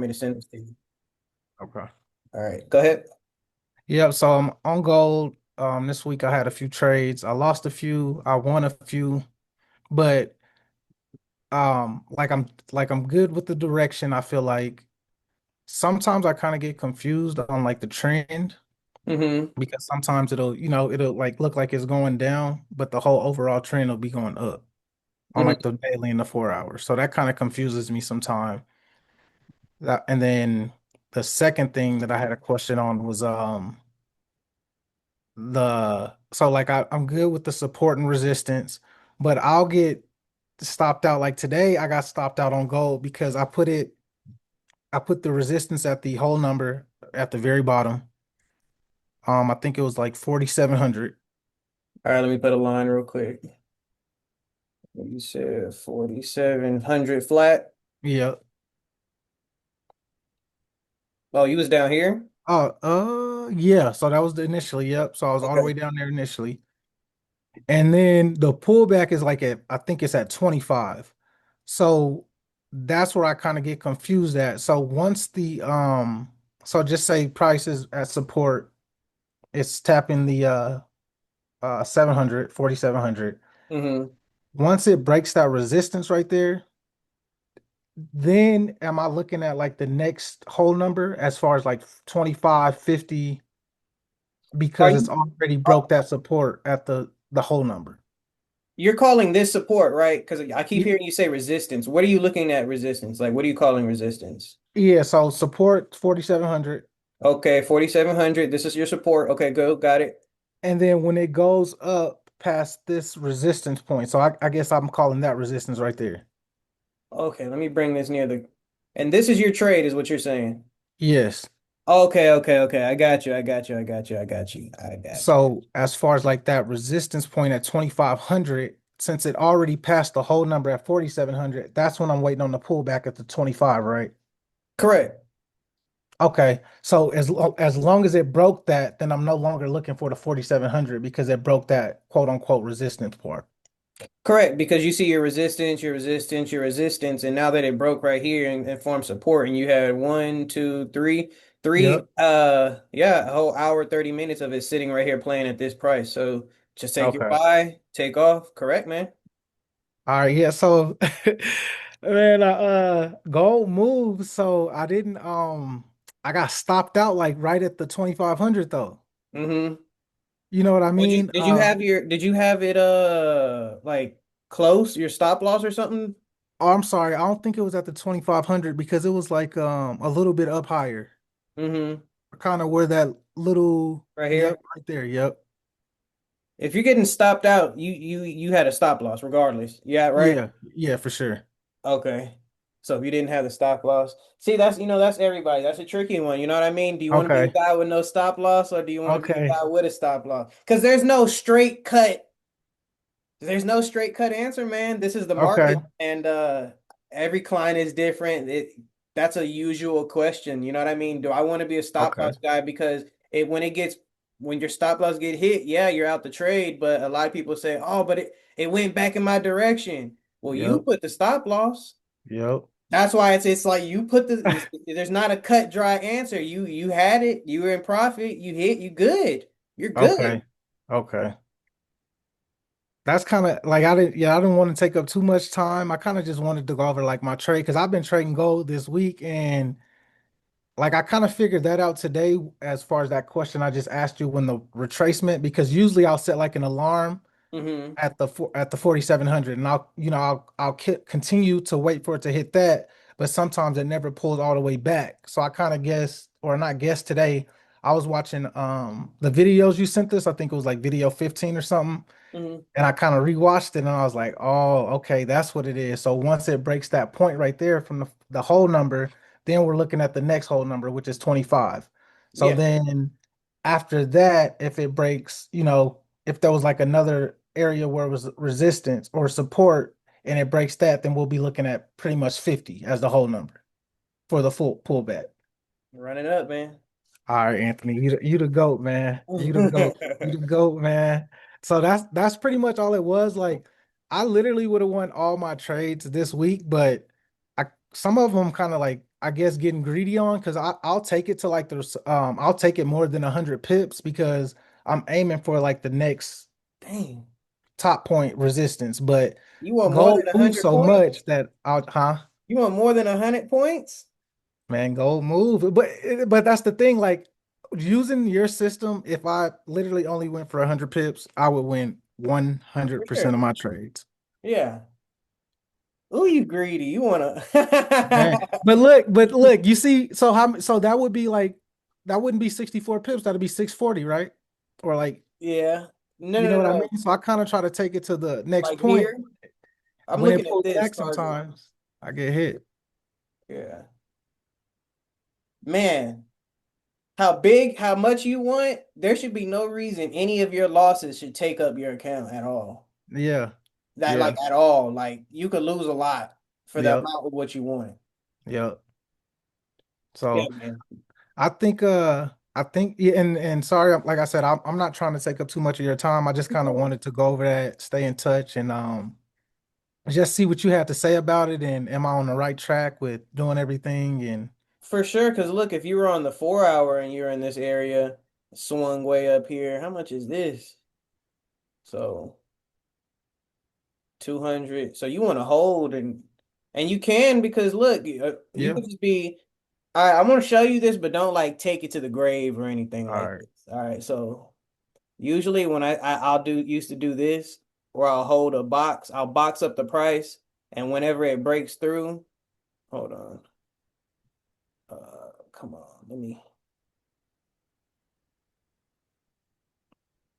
want me to send this to you? Okay. All right, go ahead. Yep. So I'm on gold. This week I had a few trades. I lost a few. I won a few, but like I'm good with the direction. I feel like sometimes I kind of get confused on like the trend Mm-hmm. because sometimes it'll like look like it's going down, but the whole overall trend will be going up on like Mm-hmm. the daily and the 4 hours. So that kind of confuses me sometimes. And then the second thing that I had a question on was the so like I'm good with the support and resistance, but I'll get stopped out. Like today, I got stopped out on gold because I put the resistance at the whole number at the very bottom. I think it was like 4,700. All right, let me put a line real quick. You said 4,700 flat. Yeah. Oh, you was down here? Yeah. So that was the initially. Yep. So I was all the Okay. way down there initially, and then the pullback is like I think it's at 25. So that's where I kind of get confused at. So once so just say prices at support, it's tapping the 700, 4,700. Mm-hmm. Once it breaks that resistance right there, then am I looking at like the next whole number as far as like 25, 50, Are because it's you already uh, broke that support at the whole number. you're calling this support, right? Because I keep Ye- hearing you say resistance. What are you looking at resistance? Like, what are you calling resistance? Yeah, so support 4,700. Okay, 4,700. This is your support. Okay, go. Got it. And then when it goes up past this resistance point, so I guess I'm calling that resistance right there. Okay, let me bring this near the. And this is your trade, is what you're saying. Yes. Okay, okay, okay. I got you. I got you. I got you. I got you. I got you. So as far as like that resistance point at 2,500, since it already passed the whole number at 4,700, that's when I'm waiting on the pullback at the 25, right? Correct. Okay. So as long as it broke that, then I'm no longer looking for the 4,700 because it broke that quote unquote resistance part. Correct. Because you see your resistance, your resistance, your resistance, and now that it broke right here and formed support, and you had one, two, three, Yep. yeah, a whole hour, 30 minutes of it sitting right here playing at this price. So just take your Okay. buy, take off. Correct, man. All right, yeah. So, man, gold moved. So I got stopped out like right at the 2,500 though. Mm-hmm. You know what I Would you mean? did you have it like close, your stop loss or something? Oh, I'm sorry. I don't think it was at the 2,500 because it was like a little bit up higher, Mm-hmm. kind of where that little, Right yep, here. right there. Yep. If you're getting stopped out, you had a stop loss regardless. Yeah, right? Yeah, yeah, for sure. Okay. So if you didn't have the stop loss, see that's that's everybody. That's a tricky one. You know what I mean? Do you want to be the Okay. guy with no stop loss or do you want to be the Okay. guy with a stop loss? Because there's no straight cut answer, man. This is the Okay. market and every client is different. That's a usual question. You know what I mean? Do I want to be a stop Okay. loss guy because when your stop loss get hit, yeah, you're out the trade, but a lot of people say, "Oh, but it went back in my direction." Well, you Yep. put the stop loss. Yep. That's why it's like you put there's not a cut dry answer. You had it, you were in profit, you hit, you good. You're good. Okay. Okay. That's kind of like I didn't want to take up too much time. I kind of just wanted to go over like my trade because I've been trading gold this week and like I kind of figured that out today as far as that question I just asked you when the retracement because usually I'll set like an alarm Hmm. at the 4,700 and I'll continue to wait for it to hit that, but sometimes it never pulls all the way back. So I kind of guess or not guess today. I was watching the videos you sent us. I think it was like video 15 or something. Hmm. And I kind of rewatched it and I was like, oh, okay, that's what it is. So once it breaks that point right there from the whole number, then we're looking at the next whole number, which is 25. So Yeah. then after that, if it breaks, if there was like another area where it was resistance or support and it breaks that, then we'll be looking at pretty much 50 as the whole number for the full pullback. Run it up, man. All right, Anthony, you the GOAT, man. You the GOAT. You the GOAT, man. So that's pretty much all it was. Like I literally would have won all my trades this week, but some of them kind of like I guess getting greedy on because I'll take it to like I'll take it more than 100 pips because I'm aiming for like the next Dang. top point resistance. But You want more gold than a moves hundred so points? much that You want more than 100 points? man, gold move. But that's the thing, like using your system, if I literally only went for 100 pips, I would win For 100% sure. of my trades. Yeah. Ooh, you greedy. You wanna Man, but look, you see, so that would be like that wouldn't be 64 pips, that'd be 640, right? Or like, Yeah. No, you no, know no, what I no. mean? So I kind of try to take it to the next Like point. here, I'm When it looking at pulls this back target. sometimes, I get hit. Yeah. Man, how much you want, there should be no reason any of your losses should take up your account at all. Yeah, That yeah, like at all. Like you could lose a lot for the yep, amount of what you want. yep. Yeah, So man. I think yeah, and sorry, like I said, I'm not trying to take up too much of your time. I just kind of wanted to go over that, stay in touch, and just see what you had to say about it, and am I on the right track with doing everything? And For sure, because look, if you were on the 4 hour and you're in this area, swung way up here, how much is this? So 200. So you want to hold and you can because look, you yeah, could just be all right, I'm gonna show you this, but don't like take it to the grave or anything all like right, this. All right, so usually when I'll do used to do this where I'll hold a box, I'll box up the price, and whenever it breaks through, hold on. Come on, let me.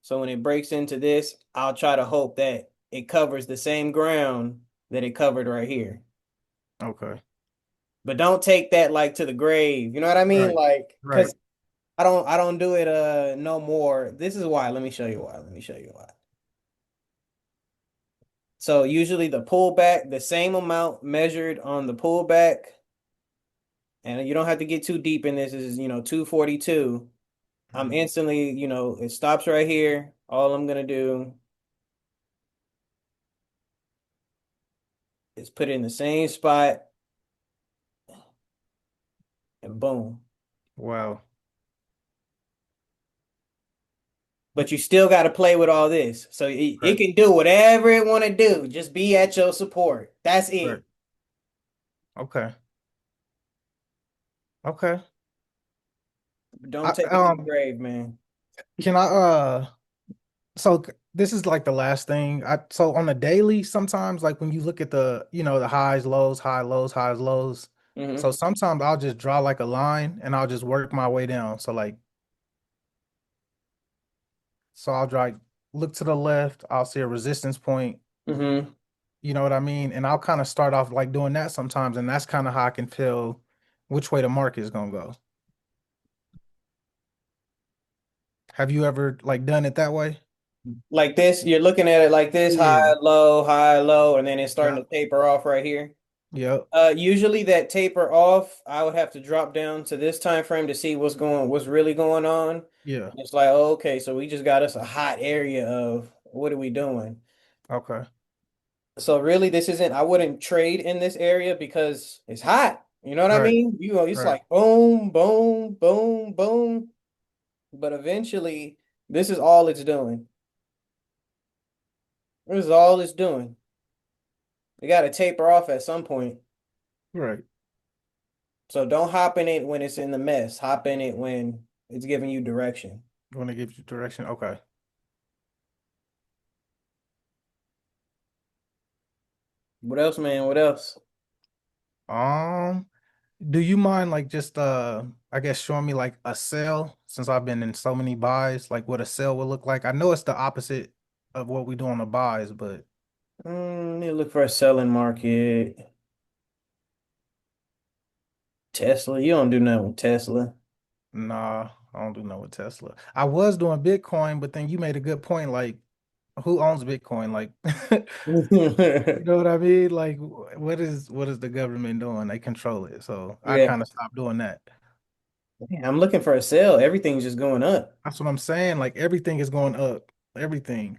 So when it breaks into this, I'll try to hope that it covers the same ground that it covered right here. okay, But don't take that like to the grave. You know what I mean? right, Like, right, because I don't do it no more. This is why. Let me show you why. Let me show you why. So usually the pullback, the same amount measured on the pullback, and you don't have to get too deep in this, is 242. I'm mhm, instantly, it stops right here. All I'm gonna do is put it in the same spot and boom. wow, But you still got to play with all this. So it right, can do whatever it want to do. Just be at your support. That's right, it. okay, okay. Don't I take it to the grave, man. can I this is like the last thing. So on the daily, sometimes like when you look at the highs, lows, high, lows, highs, lows. So Hmm. sometimes I'll just draw like a line and I'll just work my way down. So I'll draw look to the left, I'll see a resistance point, Hmm. you know what I mean? And I'll kind of start off like doing that sometimes, and that's kind of how I can tell which way the market is gonna go. Have you ever like done it that way? Like this, you're looking at it like this, Yeah. high, low, and then it's starting Yeah. to taper off right here. Yep. Usually that taper off, I would have to drop down to this time frame to see what's really going on. Yeah. It's like, oh, okay, so we just got us a hot area of what are we doing? Okay. So really, this isn't. I wouldn't trade in this area because it's hot. You know what I Right. mean? It's Right. like boom, boom, boom, boom. But eventually, this is all it's doing. This is all it's doing. You got to taper off at some point. Right. So don't hop in it when it's in the mess. Hop in it when it's giving you direction. You want to give you direction? Okay. What else, man? What else? Um, do you mind like just I guess showing me like a sell since I've been in so many buys, like what a sell would look like? I know it's the opposite of what we do on the buys, but You look for a selling market. Tesla. You don't do nothing with Tesla. nah, I don't do no with Tesla. I was doing Bitcoin, but then you made a good point. Like, who owns Bitcoin? Like, you know what I mean? Like, what is the government doing? They control it. So I Yeah. kind of stopped doing that. Man, I'm looking for a sale. Everything's just going up. That's what I'm saying. Like everything is going up. Everything.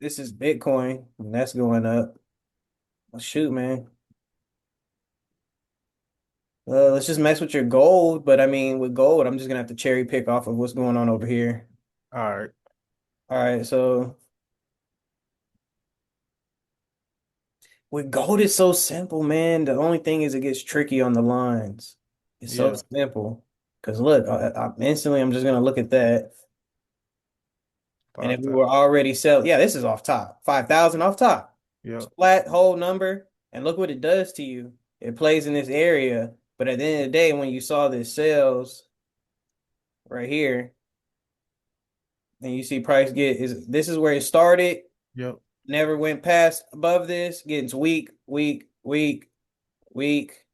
This is Bitcoin, and that's going up. Well, shoot, man. Let's just mess with your gold, but I mean, with gold, I'm just gonna have to cherry pick off of what's going on over here. All right. All right, so with gold, it's so simple, man. The only thing is it gets tricky on the lines. It's so Yeah. simple. Because look, instantly, I'm just gonna look at that, and if we 5,000. were already sell, yeah, this is off top, 5,000 off top, Yep. flat whole number, and look what it does to you. It plays in this area, but at the end of the day, when you saw this sales right here, and you see price get is this is where it started, Yep. never went past above this, gets weak, weak, weak, weak,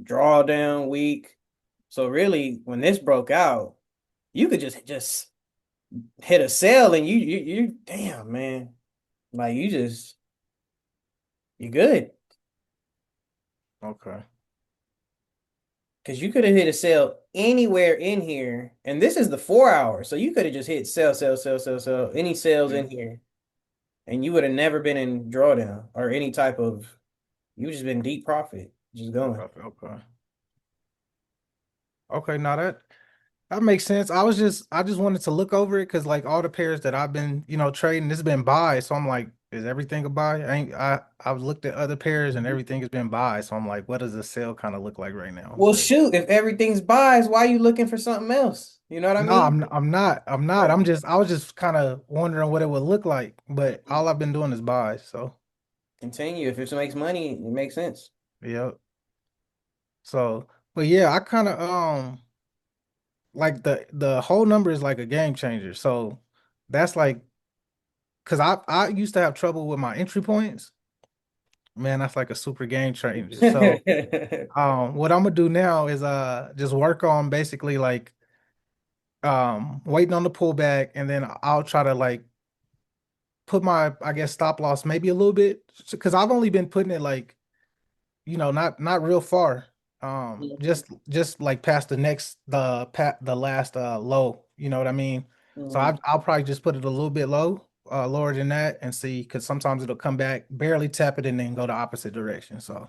drawdown, weak. So really, when this broke out, you could just hit a sell and you damn man, like you good Okay. because you could have hit a sell anywhere in here, and this is the 4 hour, so you could have just hit sell, sell, sell, sell, sell, any sales Yeah. in here, and you would have never been in drawdown or any type of. You just been deep profit, just going. Profit. Okay. Okay. Now that makes sense. I just wanted to look over it because like all the pairs that I've been, trading, this has been buy. So I'm like, is everything a buy? I've looked at other pairs and everything has been buy. So I'm like, what does the sale kind of look like right now? Well, But shoot, if everything's buys, why are you looking for something else? You know what I no, mean? I'm not. I was just kind of wondering what it would look like. But all I've been doing is buy. So Continue. If it makes money, it makes sense. yeah. So but yeah, I kind of like the whole number is like a game changer. So that's like because I used to have trouble with my entry points. Man, that's like a super game changer. So what I'm gonna do now is just work on basically like waiting on the pullback and then I'll try to like put my I guess stop loss maybe a little bit because I've only been putting it like not real far. Just like past the last low, you know what I mean? So Mhm. I'll probably just put it a little bit lower than that and see because sometimes it'll come back, barely tap it and then go the opposite direction. So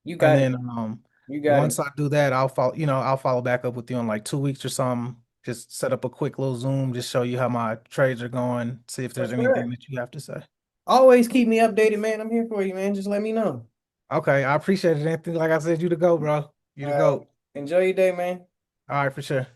You and got it. then You got it. once I do that, I'll follow back up with you in like 2 weeks or something. Just set up a quick little Zoom, just show you how my trades are going, see if For there's anything sure. that you have to say. Always keep me updated, man. I'm here for you, man. Just let me know. Okay, I appreciate it, Anthony. Like I said, you to go, bro. You All to right. go. Enjoy your day, man. All right, for sure.